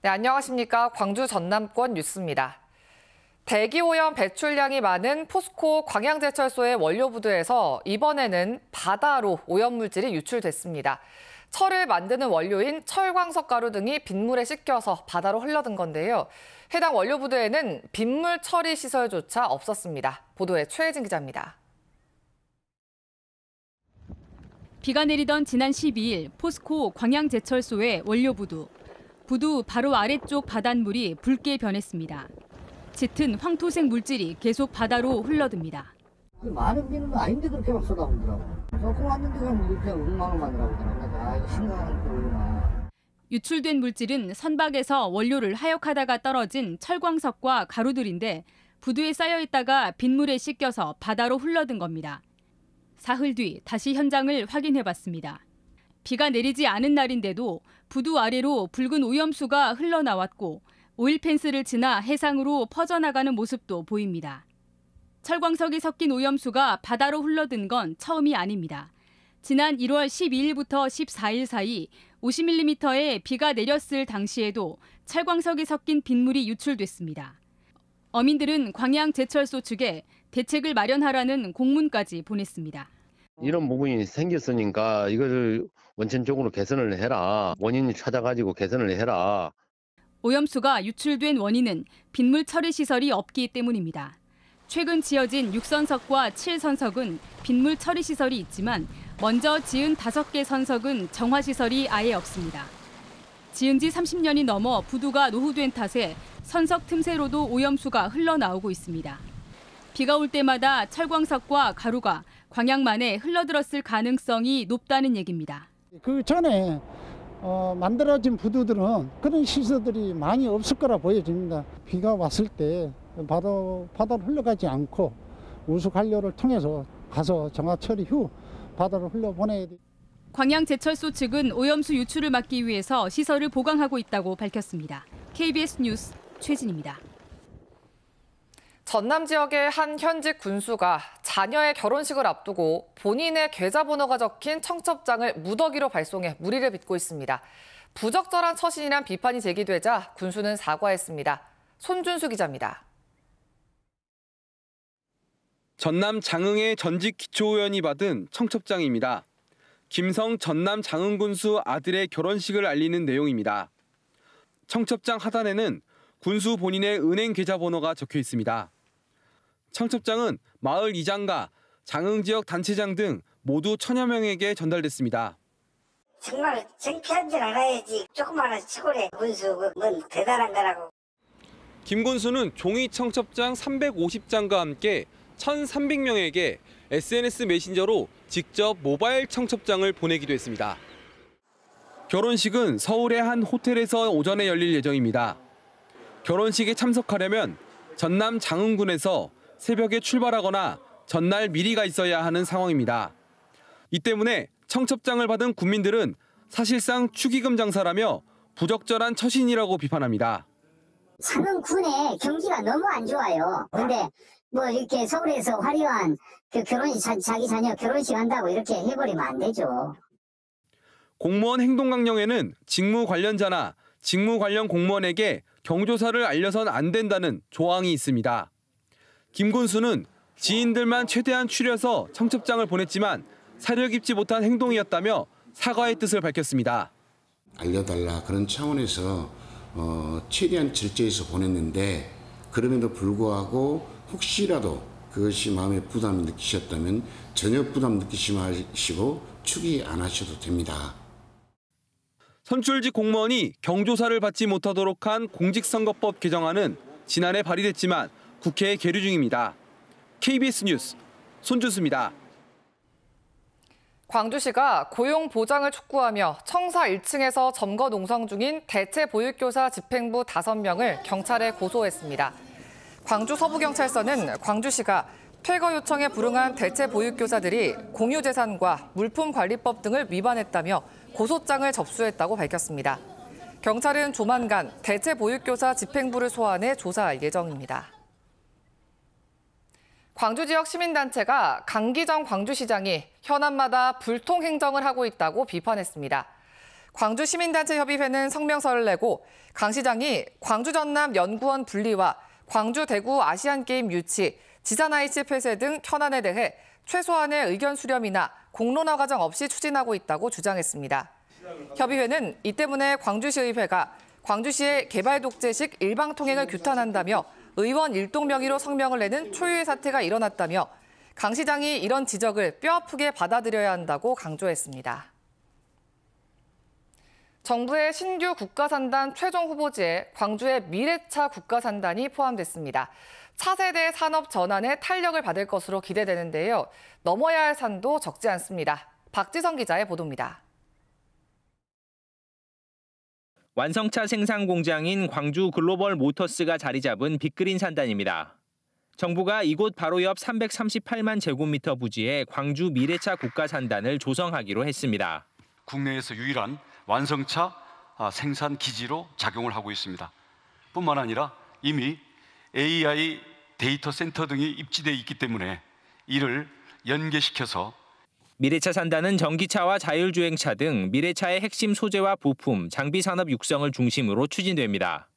네, 안녕하십니까. 광주 전남권 뉴스입니다. 대기오염 배출량이 많은 포스코 광양제철소의 원료부두에서 이번에는 바다로 오염물질이 유출됐습니다. 철을 만드는 원료인 철광석 가루 등이 빗물에 씻겨서 바다로 흘러든 건데요. 해당 원료부두에는 빗물 처리 시설조차 없었습니다. 보도에 최혜진 기자입니다. 비가 내리던 지난 12일 포스코 광양제철소의 원료부두. 부두 바로 아래쪽 바닷물이 붉게 변했습니다. 짙은 황토색 물질이 계속 바다로 흘러듭니다. 많은 비는 아닌데 그렇게 막 쏟아오더라고. 조금 왔는데 그냥 이렇게 엉망을 만들어보더라고. 아, 이거 심각한 거구나. 유출된 물질은 선박에서 원료를 하역하다가 떨어진 철광석과 가루들인데 부두에 쌓여 있다가 빗물에 씻겨서 바다로 흘러든 겁니다. 사흘 뒤 다시 현장을 확인해봤습니다. 비가 내리지 않은 날인데도 부두 아래로 붉은 오염수가 흘러나왔고 오일펜스를 지나 해상으로 퍼져나가는 모습도 보입니다. 철광석이 섞인 오염수가 바다로 흘러든 건 처음이 아닙니다. 지난 1월 12일부터 14일 사이 50mm의 비가 내렸을 당시에도 철광석이 섞인 빗물이 유출됐습니다. 어민들은 광양제철소 측에 대책을 마련하라는 공문까지 보냈습니다. 이런 부분이 생겼으니까 이거를 원천적으로 개선을 해라. 원인을 찾아가지고 개선을 해라. 오염수가 유출된 원인은 빗물 처리 시설이 없기 때문입니다. 최근 지어진 6선석과 7선석은 빗물 처리 시설이 있지만 먼저 지은 5개 선석은 정화 시설이 아예 없습니다. 지은 지 30년이 넘어 부두가 노후된 탓에 선석 틈새로도 오염수가 흘러나오고 있습니다. 비가 올 때마다 철광석과 가루가 광양만에 흘러들었을 가능성이 높다는 얘기입니다. 그 전에 만들어진 부두들은 그런 시설들이 많이 없을 거라 보여집니다. 비가 왔을 때 바다로 흘러가지 않고 우수관료를 통해서 가서 정화 처리 후 바다로 흘려보내야 돼. 광양제철소 측은 오염수 유출을 막기 위해서 시설을 보강하고 있다고 밝혔습니다. KBS 뉴스 최진입니다. 전남 지역의 한 현직 군수가 자녀의 결혼식을 앞두고 본인의 계좌번호가 적힌 청첩장을 무더기로 발송해 물의를 빚고 있습니다. 부적절한 처신이란 비판이 제기되자 군수는 사과했습니다. 손준수 기자입니다. 전남 장흥의 전직 기초의원이 받은 청첩장입니다. 김성 전남 장흥군수 아들의 결혼식을 알리는 내용입니다. 청첩장 하단에는 군수 본인의 은행 계좌번호가 적혀 있습니다. 청첩장은 마을 이장과 장흥 지역 단체장 등 모두 1000여 명에게 전달됐습니다. 정말 창피한 줄 알아야지. 조그마한 시골의 군수 그건 대단한 거라고. 김 군수는 종이 청첩장 350장과 함께 1300명에게 SNS 메신저로 직접 모바일 청첩장을 보내기도 했습니다. 결혼식은 서울의 한 호텔에서 오전에 열릴 예정입니다. 결혼식에 참석하려면 전남 장흥군에서 새벽에 출발하거나 전날 미리 가 있어야 하는 상황입니다. 이 때문에 청첩장을 받은 군민들은 사실상 축의금 장사라며 부적절한 처신이라고 비판합니다. 장흥군의 경기가 너무 안 좋아요. 근데 뭐 이렇게 서울에서 화려한 그 결혼식 자기 자녀 결혼식 한다고 이렇게 해버리면 안 되죠. 공무원 행동강령에는 직무 관련자나 직무 관련 공무원에게 경조사를 알려선 안 된다는 조항이 있습니다. 김 군수는 지인들만 최대한 추려서 청첩장을 보냈지만 사려 깊지 못한 행동이었다며 사과의 뜻을 밝혔습니다. 알려달라 그런 차원에서 최대한 절제해서 보냈는데 그럼에도 불구하고 혹시라도 그것이 마음에 부담을 느끼셨다면 전혀 부담 느끼지 마시고 축의 안 하셔도 됩니다. 선출직 공무원이 경조사를 받지 못하도록 한 공직선거법 개정안은 지난해 발의됐지만 국회에 계류 중입니다. KBS 뉴스 손준수입니다. 광주시가 고용 보장을 촉구하며 청사 1층에서 점거 농성 중인 대체 보육교사 집행부 5명을 경찰에 고소했습니다. 광주 서부경찰서는 광주시가 퇴거 요청에 불응한 대체 보육교사들이 공유재산과 물품관리법 등을 위반했다며 고소장을 접수했다고 밝혔습니다. 경찰은 조만간 대체 보육교사 집행부를 소환해 조사할 예정입니다. 광주 지역 시민단체가 강기정 광주시장이 현안마다 불통 행정을 하고 있다고 비판했습니다. 광주시민단체협의회는 성명서를 내고 강 시장이 광주 전남 연구원 분리와 광주 대구 아시안게임 유치, 지산IC 폐쇄 등 현안에 대해 최소한의 의견 수렴이나 공론화 과정 없이 추진하고 있다고 주장했습니다. 협의회는 이 때문에 광주시의회가 광주시의 개발 독재식 일방통행을 규탄한다며 의원 일동 명의로 성명을 내는 초유의 사태가 일어났다며 강 시장이 이런 지적을 뼈아프게 받아들여야 한다고 강조했습니다. 정부의 신규 국가산단 최종 후보지에 광주의 미래차 국가산단이 포함됐습니다. 차세대 산업 전환에 탄력을 받을 것으로 기대되는데요. 넘어야 할 산도 적지 않습니다. 박지성 기자의 보도입니다. 완성차 생산 공장인 광주 글로벌 모터스가 자리 잡은 빅그린 산단입니다. 정부가 이곳 바로 옆 338만 제곱미터 부지에 광주 미래차 국가산단을 조성하기로 했습니다. 국내에서 유일한 완성차 생산 기지로 작용을 하고 있습니다. 뿐만 아니라 이미 AI 데이터 센터 등이 입지되어 있기 때문에 이를 연계시켜서 미래차 산단은 전기차와 자율주행차 등 미래차의 핵심 소재와 부품, 장비 산업 육성을 중심으로 추진됩니다.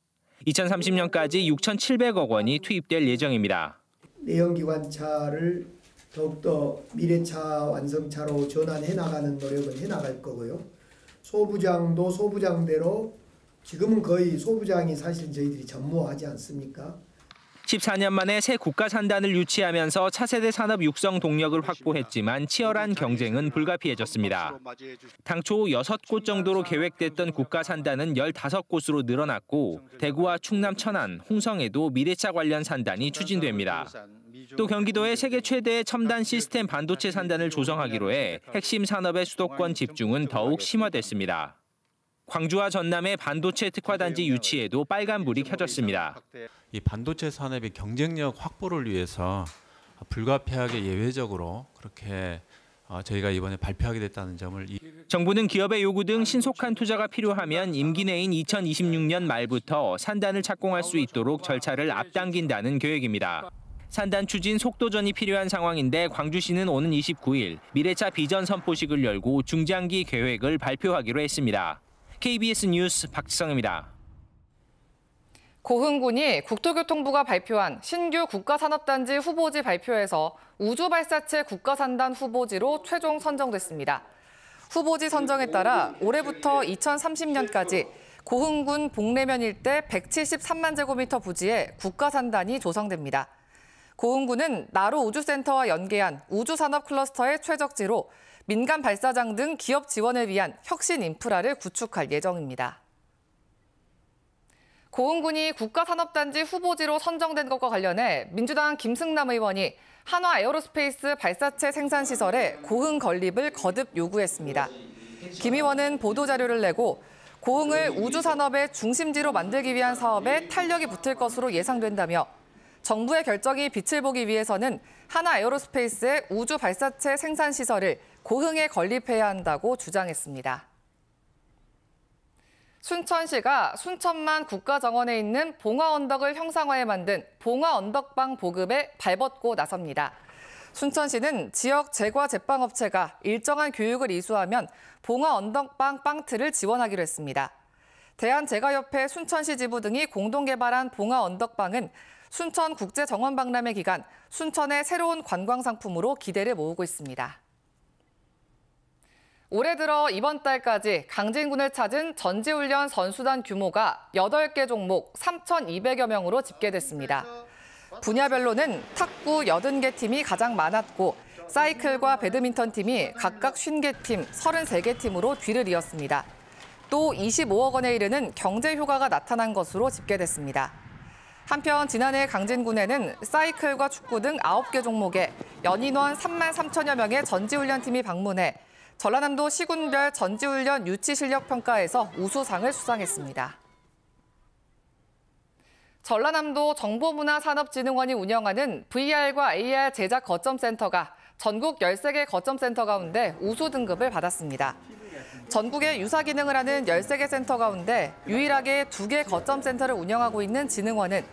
2030년까지 6,700억 원이 투입될 예정입니다. 내연기관차를 더욱더 미래차 완성차로 전환해 나가는 노력은 해나갈 거고요. 소부장도 소부장대로 지금은 거의 소부장이 사실 저희들이 전무하지 않습니까? 14년 만에 새 국가산단을 유치하면서 차세대 산업 육성 동력을 확보했지만 치열한 경쟁은 불가피해졌습니다. 당초 6곳 정도로 계획됐던 국가산단은 15곳으로 늘어났고 대구와 충남 천안, 홍성에도 미래차 관련 산단이 추진됩니다. 또 경기도에 세계 최대의 첨단 시스템 반도체 산단을 조성하기로 해 핵심 산업의 수도권 집중은 더욱 심화됐습니다. 광주와 전남의 반도체 특화단지 유치에도 빨간불이 켜졌습니다. 이 반도체 산업의 경쟁력 확보를 위해서 불가피하게 예외적으로 그렇게 저희가 이번에 발표하게 됐다는 점을 정부는 기업의 요구 등 신속한 투자가 필요하면 임기 내인 2026년 말부터 산단을 착공할 수 있도록 절차를 앞당긴다는 계획입니다. 산단 추진 속도전이 필요한 상황인데 광주시는 오는 29일 미래차 비전 선포식을 열고 중장기 계획을 발표하기로 했습니다. KBS 뉴스 박지성입니다. 고흥군이 국토교통부가 발표한 신규 국가산업단지 후보지 발표에서 우주발사체 국가산단 후보지로 최종 선정됐습니다. 후보지 선정에 따라 올해부터 2030년까지 고흥군 복내면 일대 173만 제곱미터 부지에 국가산단이 조성됩니다. 고흥군은 나로 우주센터와 연계한 우주산업 클러스터의 최적지로 민간 발사장 등 기업 지원을 위한 혁신 인프라를 구축할 예정입니다. 고흥군이 국가산업단지 후보지로 선정된 것과 관련해 민주당 김승남 의원이 한화 에어로스페이스 발사체 생산시설에 고흥 건립을 거듭 요구했습니다. 김 의원은 보도자료를 내고 고흥을 우주산업의 중심지로 만들기 위한 사업에 탄력이 붙을 것으로 예상된다며 정부의 결정이 빛을 보기 위해서는 한화 에어로스페이스의 우주 발사체 생산시설을 고흥에 건립해야 한다고 주장했습니다. 순천시가 순천만 국가정원에 있는 봉화언덕을 형상화해 만든 봉화언덕빵 보급에 발벗고 나섭니다. 순천시는 지역 제과 제빵업체가 일정한 교육을 이수하면 봉화언덕빵 빵틀을 지원하기로 했습니다. 대한제과협회 순천시 지부 등이 공동 개발한 봉화언덕빵은 순천국제정원박람회 기간 순천의 새로운 관광상품으로 기대를 모으고 있습니다. 올해 들어 이번 달까지 강진군을 찾은 전지훈련 선수단 규모가 8개 종목 3,200여 명으로 집계됐습니다. 분야별로는 탁구 80개 팀이 가장 많았고 사이클과 배드민턴 팀이 각각 50개 팀, 33개 팀으로 뒤를 이었습니다. 또 25억 원에 이르는 경제 효과가 나타난 것으로 집계됐습니다. 한편 지난해 강진군에는 사이클과 축구 등 9개 종목에 연인원 3만 3천여 명의 전지훈련팀이 방문해 전라남도 시군별 전지훈련 유치 실력 평가에서 우수상을 수상했습니다. 전라남도 정보문화산업진흥원이 운영하는 VR과 AR 제작 거점센터가 전국 13개 거점센터 가운데 우수 등급을 받았습니다. 전국에 유사 기능을 하는 13개 센터 가운데 유일하게 2개 거점센터를 운영하고 있는 진흥원은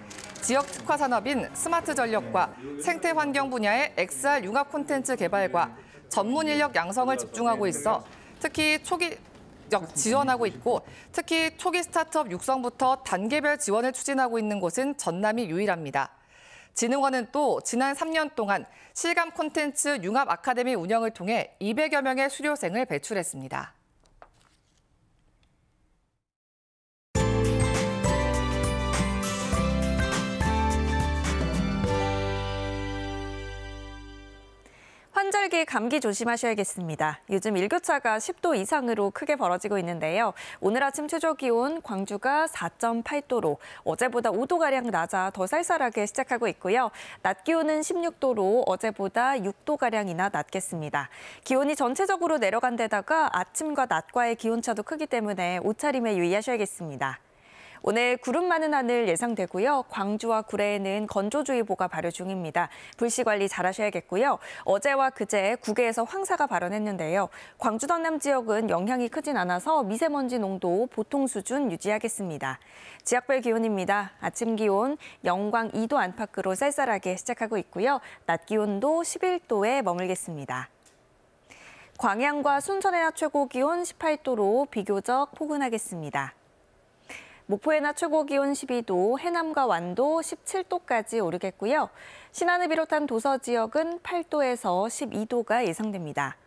지역 특화 산업인 스마트 전력과 생태 환경 분야의 XR 융합 콘텐츠 개발과 전문 인력 양성을 집중하고 있어 특히 적극적 지원하고 있고 특히 초기 스타트업 육성부터 단계별 지원을 추진하고 있는 곳은 전남이 유일합니다. 진흥원은 또 지난 3년 동안 실감 콘텐츠 융합 아카데미 운영을 통해 200여 명의 수료생을 배출했습니다. 환절기 감기 조심하셔야겠습니다. 요즘 일교차가 10도 이상으로 크게 벌어지고 있는데요. 오늘 아침 최저 기온 광주가 4.8도로 어제보다 5도가량 낮아 더 쌀쌀하게 시작하고 있고요. 낮 기온은 16도로 어제보다 6도가량이나 낮겠습니다. 기온이 전체적으로 내려간 데다가 아침과 낮과의 기온차도 크기 때문에 옷차림에 유의하셔야겠습니다. 오늘 구름 많은 하늘 예상되고요. 광주와 구례에는 건조주의보가 발효 중입니다. 불씨 관리 잘하셔야겠고요. 어제와 그제 국외에서 황사가 발원했는데요. 광주 전남 지역은 영향이 크진 않아서 미세먼지 농도 보통 수준 유지하겠습니다. 지역별 기온입니다. 아침 기온 영광 2도 안팎으로 쌀쌀하게 시작하고 있고요. 낮 기온도 11도에 머물겠습니다. 광양과 순천의 낮 최고 기온 18도로 비교적 포근하겠습니다. 목포의 낮 최고 기온 12도, 해남과 완도 17도까지 오르겠고요. 신안을 비롯한 도서 지역은 8도에서 12도가 예상됩니다.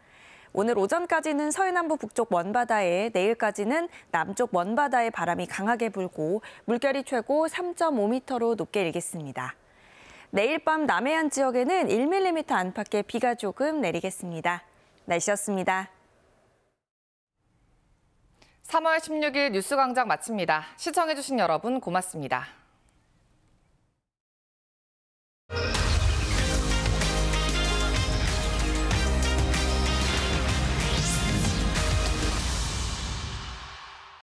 오늘 오전까지는 서해남부 북쪽 먼바다에, 내일까지는 남쪽 먼바다에 바람이 강하게 불고 물결이 최고 3.5m로 높게 일겠습니다. 내일 밤 남해안 지역에는 1mm 안팎의 비가 조금 내리겠습니다. 날씨였습니다. 3월 16일 뉴스광장 마칩니다. 시청해주신 여러분 고맙습니다.